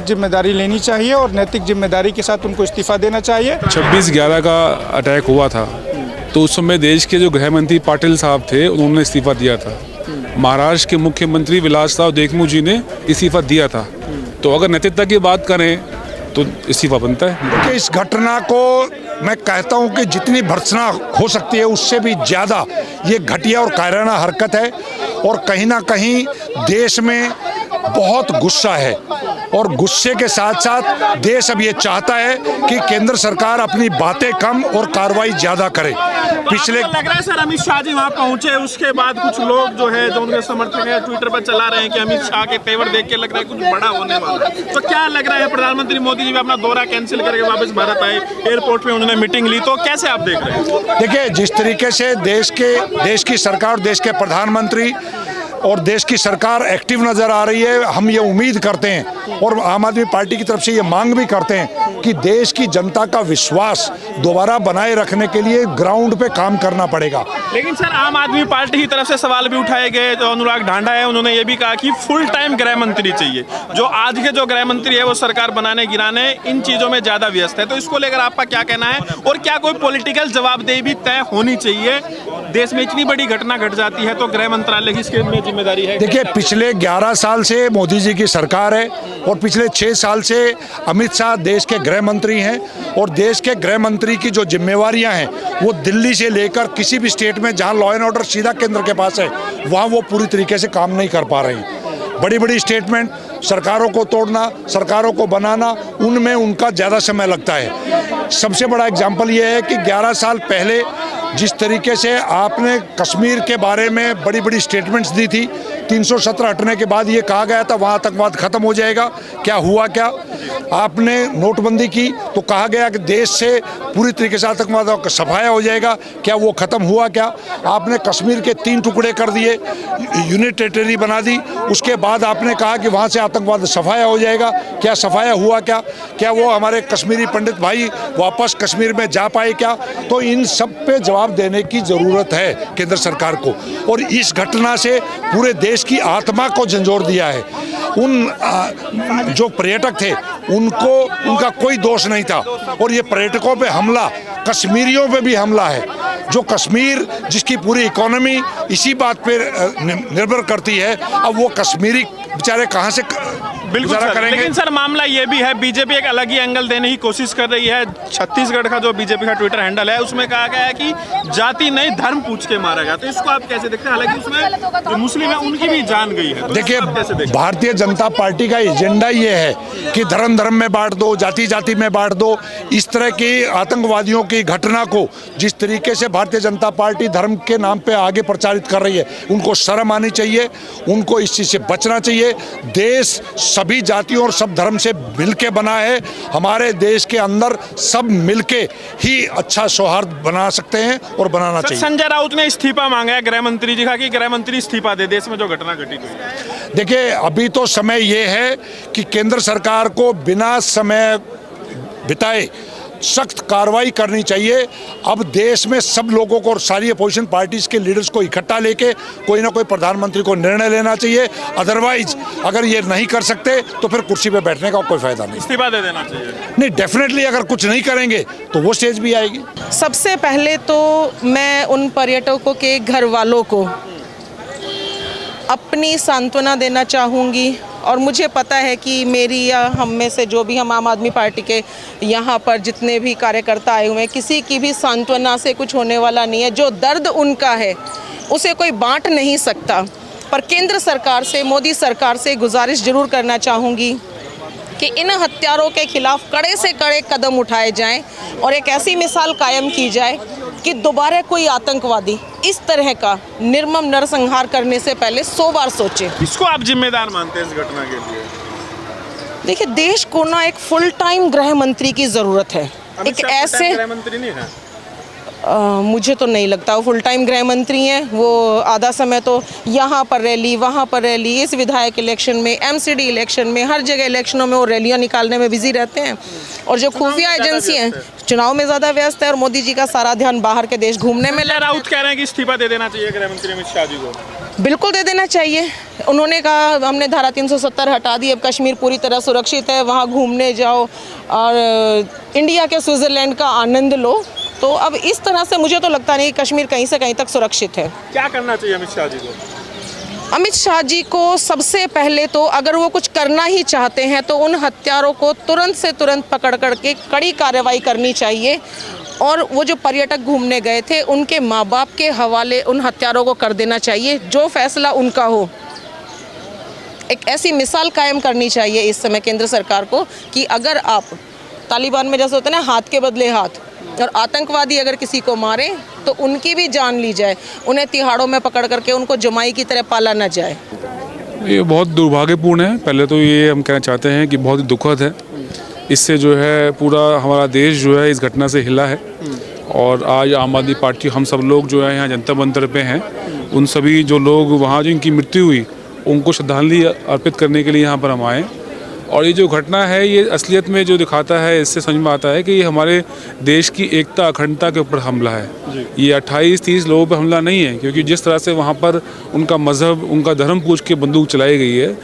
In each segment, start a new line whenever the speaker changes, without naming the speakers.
जिम्मेदारी लेनी चाहिए और नैतिक जिम्मेदारी के साथ उनको इस्तीफा देना चाहिए।
26/11 का अटैक हुआ था तो उस समय देश के जो गृह मंत्री पाटिल साहब थे उन्होंने इस्तीफा दिया था। महाराष्ट्र के मुख्यमंत्री विलासराव देशमुख जी ने इस्तीफा दिया था। तो अगर नैतिकता की बात करें तो इस्तीफा बनता है।
देखिए, इस घटना को मैं कहता हूं कि जितनी भर्त्सना हो सकती है उससे भी ज़्यादा ये घटिया और कायराना हरकत है और कहीं ना कहीं देश में बहुत गुस्सा है और गुस्से के साथ साथ देश अब ये चाहता है कि केंद्र सरकार अपनी बातें कम और कार्रवाई ज़्यादा करे।
पिछले लग रहा है सर अमित शाह जी वहाँ पहुँचे, उसके बाद कुछ लोग जो है जो उनके समर्थक हैं ट्विटर पर चला रहे हैं कि अमित शाह के तेवर देख के लग रहा है कुछ बड़ा होने वाला है। तो क्या लग रहा है प्रधानमंत्री मोदी जी भी अपना दौरा कैंसिल करके वापस भारत आए, एयरपोर्ट पे उन्होंने मीटिंग ली, तो कैसे आप देख रहे हैं?
देखिए, जिस तरीके से देश की सरकार, देश के प्रधानमंत्री और देश की सरकार एक्टिव नज़र आ रही है, हम ये उम्मीद करते हैं और आम आदमी पार्टी की तरफ से ये मांग भी करते हैं कि देश की जनता का विश्वास दोबारा बनाए रखने के लिए ग्राउंड पे काम करना पड़ेगा।
लेकिन सर आम आदमी पार्टी की तरफ से सवाल भी उठाए गए। जो अनुराग ढांडा है उन्होंने ये भी कहा कि फुल टाइम गृह मंत्री चाहिए। जो आज के जो गृह मंत्री है वो सरकार बनाने गिराने इन चीज़ों में ज़्यादा व्यस्त है। तो इसको लेकर आपका क्या कहना है और क्या कोई पॉलिटिकल जवाबदेही भी तय होनी चाहिए? देश में इतनी बड़ी घटना घट जाती है तो गृह मंत्रालय की इसके में जिम्मेदारी है।
देखिए, पिछले 11 साल से मोदी जी की सरकार है और पिछले 6 साल से अमित शाह देश के गृह मंत्री हैं और देश के गृह मंत्री की जो जिम्मेवारियां हैं वो दिल्ली से लेकर किसी भी स्टेट में जहां लॉ एंड ऑर्डर सीधा केंद्र के पास है वहां वो पूरी तरीके से काम नहीं कर पा रहे हैं। बड़ी बड़ी स्टेटमेंट, सरकारों को तोड़ना, सरकारों को बनाना, उनमें उनका ज़्यादा समय लगता है। सबसे बड़ा एग्जाम्पल ये है कि 11 साल पहले जिस तरीके से आपने कश्मीर के बारे में बड़ी बड़ी स्टेटमेंट्स दी थी, 317 हटने के बाद ये कहा गया था वहाँ आतंकवाद खत्म हो जाएगा, क्या हुआ? क्या आपने नोटबंदी की तो कहा गया कि देश से पूरी तरीके से आतंकवाद का सफाया हो जाएगा, क्या वो खत्म हुआ? क्या आपने कश्मीर के 3 टुकड़े कर दिए, यूनिट टेरिटरी बना दी, उसके बाद आपने कहा कि वहाँ से आतंकवाद सफाया हो जाएगा, क्या सफाया हुआ? क्या वो हमारे कश्मीरी पंडित भाई वापस कश्मीर में जा पाए? क्या? तो इन सब पे जवाब देने की ज़रूरत है केंद्र सरकार को और इस घटना से पूरे देश की आत्मा को झंझोर दिया है। उन जो पर्यटक थे उनका कोई दोष नहीं था और ये पर्यटकों पे हमला, कश्मीरियों पे भी हमला है। जो कश्मीर जिसकी पूरी इकोनॉमी इसी बात पे निर्भर करती है, अब वो कश्मीरी बेचारे कहाँ से
बिल्कुल करेंगे? लेकिन सर मामला ये भी है, बीजेपी एक अलग ही एंगल देने की कोशिश कर रही है। छत्तीसगढ़ का जो बीजेपी का ट्विटर हैंडल है उसमें कहा गया है कि जाति नहीं धर्म पूछ के मारा गया। तो इसको आप कैसे देखते हैं? हालांकि उसमें जो मुस्लिम है उनकी भी जान गई है। तो
देखिए, भारतीय जनता पार्टी का एजेंडा ये है कि धर्म धर्म में बांट दो, जाति जाति में बांट दो। इस तरह की आतंकवादियों की घटना को जिस तरीके से भारतीय जनता पार्टी धर्म के नाम पे आगे प्रचारित कर रही है, उनको शर्म आनी चाहिए, उनको इस चीज़ से बचना चाहिए। देश सभी जातियों और सब धर्म से मिलके बना है। हमारे देश के अंदर सब मिलके ही अच्छा सौहार्द बना सकते हैं और बनाना चाहिए।
संजय राउत ने इस्तीफा मांगा है गृह मंत्री जी का कि गृह मंत्री इस्तीफा दे देश में जो घटना घटी हुई।
देखिए, अभी तो समय ये है कि केंद्र सरकार को बिना समय बिताए सख्त कार्रवाई करनी चाहिए। अब देश में सब लोगों को और सारी अपोजिशन पार्टीज के लीडर्स को इकट्ठा लेके कोई ना कोई प्रधानमंत्री को निर्णय लेना चाहिए। अदरवाइज अगर ये नहीं कर सकते तो फिर कुर्सी पे बैठने का कोई फायदा नहीं।
इस्तीफा दे देना चाहिए।
नहीं, डेफिनेटली अगर कुछ नहीं करेंगे तो वो स्टेज भी आएगी।
सबसे पहले तो मैं उन पर्यटकों के घर वालों को अपनी सांत्वना देना चाहूँगी और मुझे पता है कि मेरी या हम में से जो भी हम आम आदमी पार्टी के यहाँ पर जितने भी कार्यकर्ता आए हुए हैं, किसी की भी सांत्वना से कुछ होने वाला नहीं है। जो दर्द उनका है उसे कोई बांट नहीं सकता। पर केंद्र सरकार से, मोदी सरकार से गुजारिश जरूर करना चाहूँगी कि इन हत्यारों के खिलाफ कड़े से कड़े कदम उठाए जाएं और एक ऐसी मिसाल कायम की जाए कि दोबारा कोई आतंकवादी इस तरह का निर्मम नरसंहार करने से पहले 100 बार सोचे।
इसको आप जिम्मेदार मानते हैं इस घटना के लिए?
देखिए, देश को ना एक फुल टाइम गृह मंत्री की जरूरत है। एक ऐसे
गृह मंत्री नहीं है।
मुझे तो नहीं लगता वो फुल टाइम गृह मंत्री हैं। वो आधा समय तो यहाँ पर रैली, वहाँ पर रैली, इस विधायक इलेक्शन में, एमसीडी इलेक्शन में, हर जगह इलेक्शनों में वो रैलियाँ निकालने में बिजी रहते हैं। और जो खुफिया एजेंसी हैं चुनाव में ज़्यादा व्यस्त है और मोदी जी का सारा ध्यान बाहर के देश घूमने में।
राउत कह रहे हैं कि इस्तीफा दे देना चाहिए गृह मंत्री अमित शाह जी को।
बिल्कुल दे देना चाहिए। उन्होंने कहा हमने धारा 370 हटा दी, अब कश्मीर पूरी तरह सुरक्षित है, वहाँ घूमने जाओ और इंडिया के स्विट्ज़रलैंड का आनंद लो। तो अब इस तरह से मुझे तो लगता नहीं कि कश्मीर कहीं से कहीं तक सुरक्षित है।
क्या करना चाहिए अमित शाह जी को?
अमित शाह जी को सबसे पहले तो अगर वो कुछ करना ही चाहते हैं तो उन हत्यारों को तुरंत से तुरंत पकड़ करके कड़ी कार्रवाई करनी चाहिए और वो जो पर्यटक घूमने गए थे उनके माँ बाप के हवाले उन हत्यारों को कर देना चाहिए। जो फैसला उनका हो, एक ऐसी मिसाल कायम करनी चाहिए इस समय केंद्र सरकार को कि अगर आप तालिबान में जैसे होता है ना, हाथ के बदले हाथ, और आतंकवादी अगर किसी को मारे तो उनकी भी जान ली जाए, उन्हें तिहाड़ों में पकड़ करके उनको जमाई की तरह पाला न जाए।
ये बहुत दुर्भाग्यपूर्ण है। पहले तो ये हम कहना चाहते हैं कि बहुत ही दुखद है। इससे जो है पूरा हमारा देश जो है इस घटना से हिला है और आज आम आदमी पार्टी, हम सब लोग जो है यहाँ जनता मंतर पे हैं, उन सभी जो लोग वहाँ जिनकी मृत्यु हुई उनको श्रद्धांजलि अर्पित करने के लिए यहाँ पर हम आए। और ये जो घटना है ये असलियत में जो दिखाता है, इससे समझ में आता है कि ये हमारे देश की एकता अखंडता के ऊपर हमला है। ये 28-30 लोगों पर हमला नहीं है, क्योंकि जिस तरह से वहाँ पर उनका मजहब, उनका धर्म पूछ के बंदूक चलाई गई है,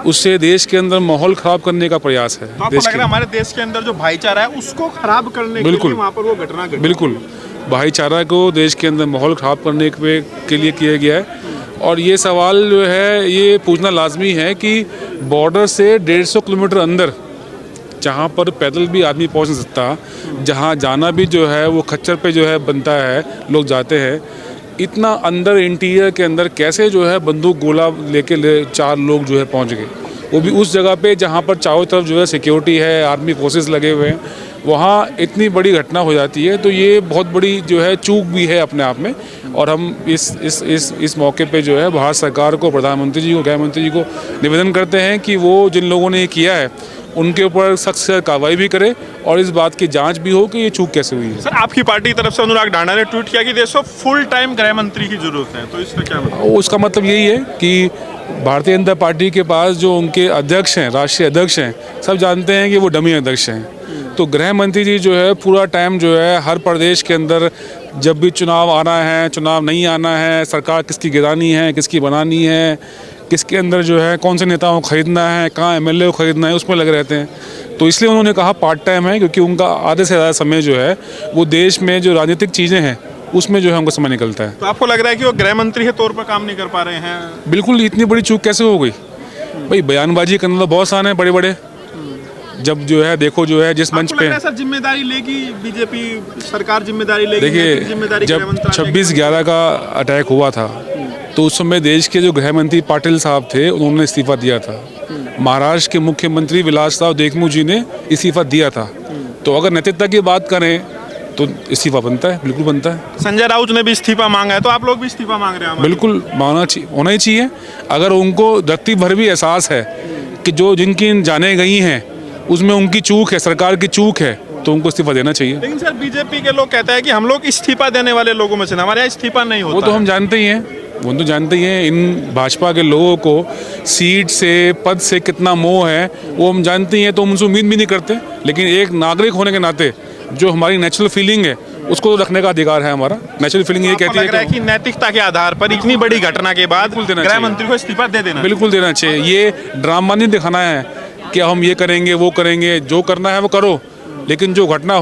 उससे देश के अंदर माहौल खराब करने का प्रयास है।
तो आपको लग रहा है हमारे देश के अंदर जो भाईचारा है उसको खराब करने के लिए वहाँ पर वो घटना घटी? बिल्कुल,
भाईचारा को देश के अंदर माहौल खराब करने के लिए किया गया है। और ये सवाल जो है ये पूछना लाजमी है कि बॉर्डर से 150 किलोमीटर अंदर, जहाँ पर पैदल भी आदमी पहुँच नहीं सकता, जहाँ जाना भी जो है वो खच्चर पे जो है बनता है, लोग जाते हैं, इतना अंदर इंटीरियर के अंदर कैसे जो है बंदूक गोला लेके 4 लोग जो है पहुँच गए, वो भी उस जगह पे जहाँ पर चारों तरफ जो है सिक्योरिटी है, आर्मी फोर्सेस लगे हुए हैं, वहाँ इतनी बड़ी घटना हो जाती है। तो ये बहुत बड़ी जो है चूक भी है अपने आप में। और हम इस मौके पे जो है भारत सरकार को, प्रधानमंत्री जी को, गृह मंत्री जी को निवेदन करते हैं कि वो जिन लोगों ने ये किया है उनके ऊपर सख्त से कार्रवाई भी करे और इस बात की जांच भी हो कि ये चूक कैसे हुई है।
सर, आपकी पार्टी की तरफ से अनुराग ढांडा ने ट्वीट किया कि देश को फुल टाइम गृह मंत्री की जरूरत है, तो इसका क्या मतलब?
उसका मतलब यही है कि भारतीय जनता पार्टी के पास जो उनके अध्यक्ष हैं, राष्ट्रीय अध्यक्ष हैं, सब जानते हैं कि वो डमी अध्यक्ष हैं। तो गृह मंत्री जी जो है पूरा टाइम जो है हर प्रदेश के अंदर, जब भी चुनाव आना है, चुनाव नहीं आना है, सरकार किसकी गिरानी है, किसकी बनानी है, किसके अंदर जो है कौन से नेताओं को खरीदना है, कहाँ एमएलए को खरीदना है, उसमें लगे रहते हैं। तो इसलिए उन्होंने कहा पार्ट टाइम है, क्योंकि उनका आधे से ज़्यादा समय जो है वो देश में जो राजनीतिक चीज़ें हैं उसमें जो है उनका समय निकलता है।
तो आपको लग रहा है कि वो गृह मंत्री के तौर पर काम नहीं कर पा रहे हैं?
बिल्कुल, इतनी बड़ी चूक कैसे हो गई भाई? बयानबाजी करना तो बहुत आसान है, बड़े बड़े, जब जो है देखो जो है जिस मंच पे
सर जिम्मेदारी लेगी बीजेपी सरकार, जिम्मेदारी लेगी?
देखिए, जब 26/11 का अटैक हुआ था तो उस समय देश के जो गृह मंत्री पाटिल साहब थे उन्होंने इस्तीफा दिया था। महाराष्ट्र के मुख्यमंत्री विलासराव देशमुख जी ने इस्तीफा दिया था। तो अगर नैतिकता की बात करें तो इस्तीफा बनता है, बिल्कुल बनता है।
संजय राउत ने भी इस्तीफा मांगा है, तो आप लोग भी इस्तीफा मांग रहे हैं?
बिल्कुल होना ही चाहिए। अगर उनको रत्ती भर भी एहसास है कि जो जिनकी जाने गई हैं उसमें उनकी चूक है, सरकार की चूक है, तो उनको इस्तीफा देना चाहिए।
लेकिन सर बीजेपी के लोग कहते हैं कि हम लोग इस्तीफा देने वाले लोगों में से, हमारे यहाँ इस्तीफा नहीं होता।
वो तो हम जानते ही हैं, वो तो जानते ही हैं। इन भाजपा के लोगों को सीट से, पद से कितना मोह है वो हम जानते ही हैं, तो हम उनसे उम्मीद भी नहीं करते। लेकिन एक नागरिक होने के नाते जो हमारी नेचुरल फीलिंग है उसको रखने का अधिकार है हमारा। नेचुरल फीलिंग ये कहती है
कि नैतिकता के आधार पर इतनी बड़ी घटना के बाद गृह मंत्री को इस्तीफा दे देना,
बिल्कुल देना चाहिए। ये ड्रामा नहीं दिखाना है कि हम ये करेंगे वो करेंगे, जो करना है वो करो, लेकिन जो घटना